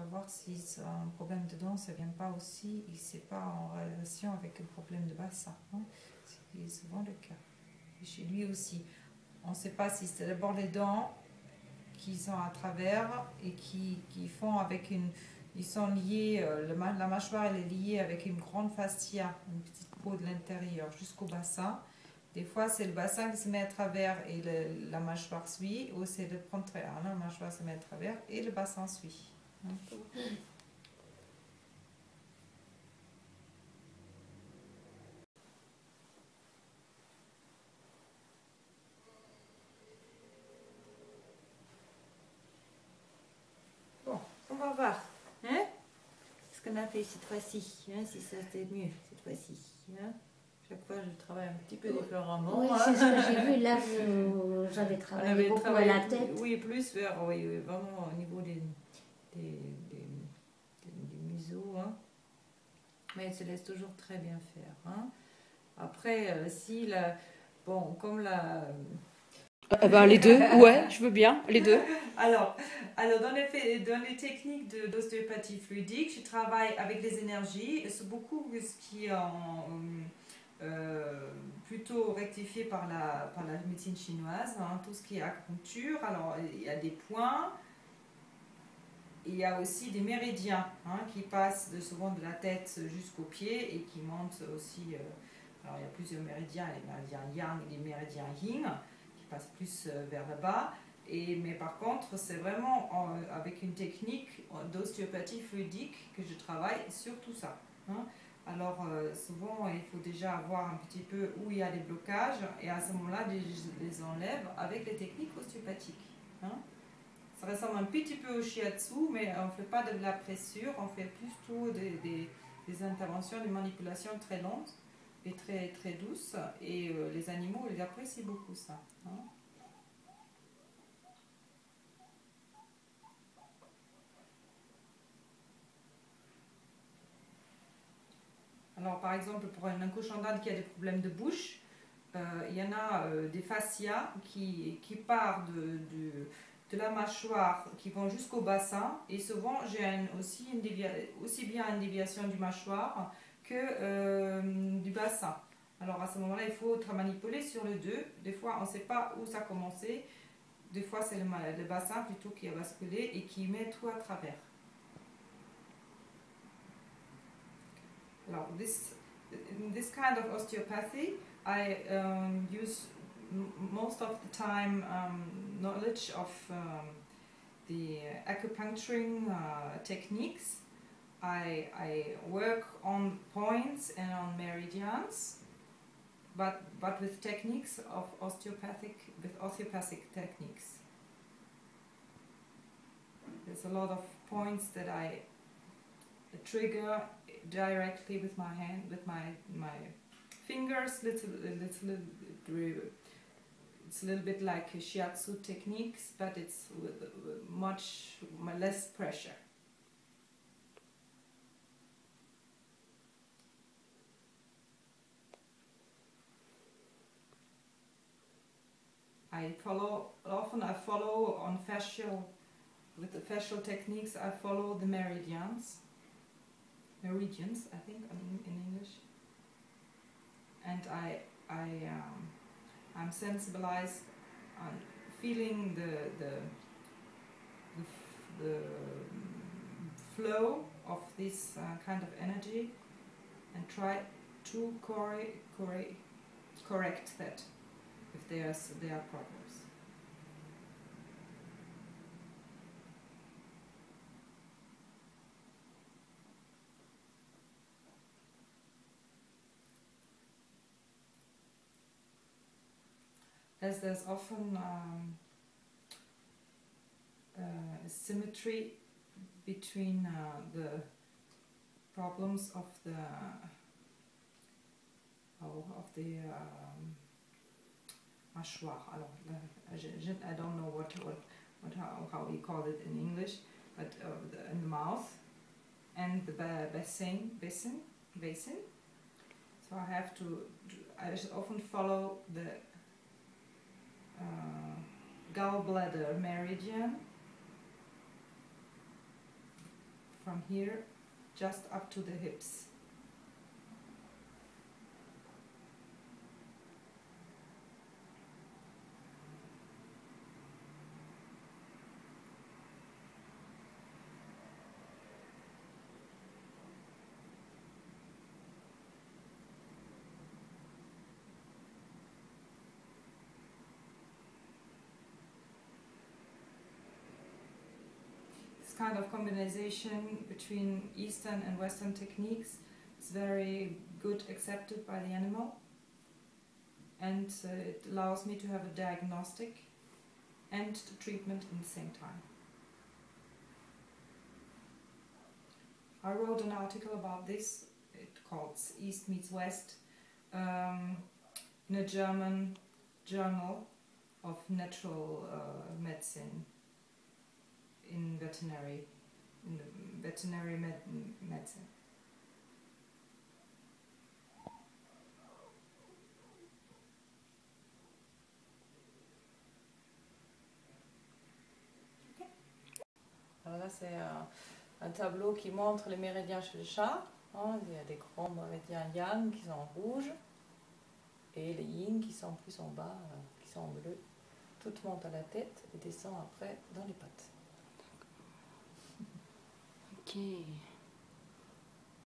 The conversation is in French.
voir si un problème de dents, ça vient pas aussi, et c'est pas en relation avec un problème de bassin. Hein. C'est souvent le cas. Et chez lui aussi. On ne sait pas si c'est d'abord les dents qui sont à travers et qui font avec une... Ils sont liés, la mâchoire elle est liée avec une grande fascia, une petite peau de l'intérieur jusqu'au bassin. Des fois, c'est le bassin qui se met à travers et la mâchoire suit, ou c'est le contraire. La mâchoire se met à travers et le bassin suit. Hein. Bon, on va voir. Hein? Ce qu'on a fait cette fois-ci, hein, si ça c'était mieux cette fois-ci. Hein? Chaque fois, je travaille un petit peu différemment. Oui, hein. c'est ce que j'ai vu. Là, j'avais travaillé beaucoup à la tête. Oui, plus vers, oui, vraiment au niveau du museau. Hein. Mais elle se laisse toujours très bien faire. Hein. Après, si la... Bon, comme la... Les deux, ouais, je veux bien, les deux. Alors dans les techniques d'ostéopathie fluidique, je travaille avec les énergies. C'est beaucoup ce qui est plutôt rectifié par la médecine chinoise, hein, tout ce qui est acupuncture. Alors, il y a des points, il y a aussi des méridiens hein, qui passent souvent de la tête jusqu'aux pieds et qui montent aussi. Alors, il y a plusieurs méridiens, les méridiens yang et les méridiens yin, qui passent plus vers le bas. Mais par contre, c'est vraiment avec une technique d'ostéopathie fluidique que je travaille sur tout ça. Hein. Alors, souvent, il faut déjà voir un petit peu où il y a des blocages et à ce moment-là, je les enlève avec les techniques ostéopathiques. Hein. Ça ressemble un petit peu au shiatsu, mais on ne fait pas de la pressure, on fait plutôt des interventions, des manipulations très lentes et très, très douces. Et les animaux, ils apprécient beaucoup ça. Hein. Alors, par exemple, pour un cochon-d'Inde qui a des problèmes de bouche, il y en a des fascias qui partent de la mâchoire, qui vont jusqu'au bassin. Et souvent, j'ai aussi bien une déviation du mâchoire que du bassin. Alors, à ce moment-là, il faut manipuler sur les deux. Des fois, on ne sait pas où ça a commencé. Des fois, c'est le bassin plutôt qui a basculé et qui met tout à travers. Alors, this kind of osteopathy, I use most of the time knowledge of the acupuncturing techniques. I work on points and on meridians, but with techniques of osteopathic techniques. There's a lot of points that I trigger directly with my hand, with my fingers. It's a little bit like shiatsu techniques, but it's with much less pressure. I follow on with the fascial techniques, I follow the meridians, I think in English, and I'm sensibilized on feeling the flow of this kind of energy and try to correct that if there are problems. As there's often symmetry between the problems of the mâchoire. Alors, I don't know how you call it in English, but in the mouth and the basin. So I often follow the gallbladder meridian from here just up to the hips. Kind of combination between Eastern and Western techniques is very good accepted by the animal, and it allows me to have a diagnostic and the treatment in the same time. I wrote an article about this, it's called East Meets West, in a German journal of natural medicine. In the veterinary medicine. Okay. Alors là, c'est un tableau qui montre les méridiens chez le chat. Hein, il y a des grands méridiens yang qui sont en rouge et les yin qui sont plus en bas, qui sont en bleu. Tout monte à la tête et descend après dans les pattes. Ok.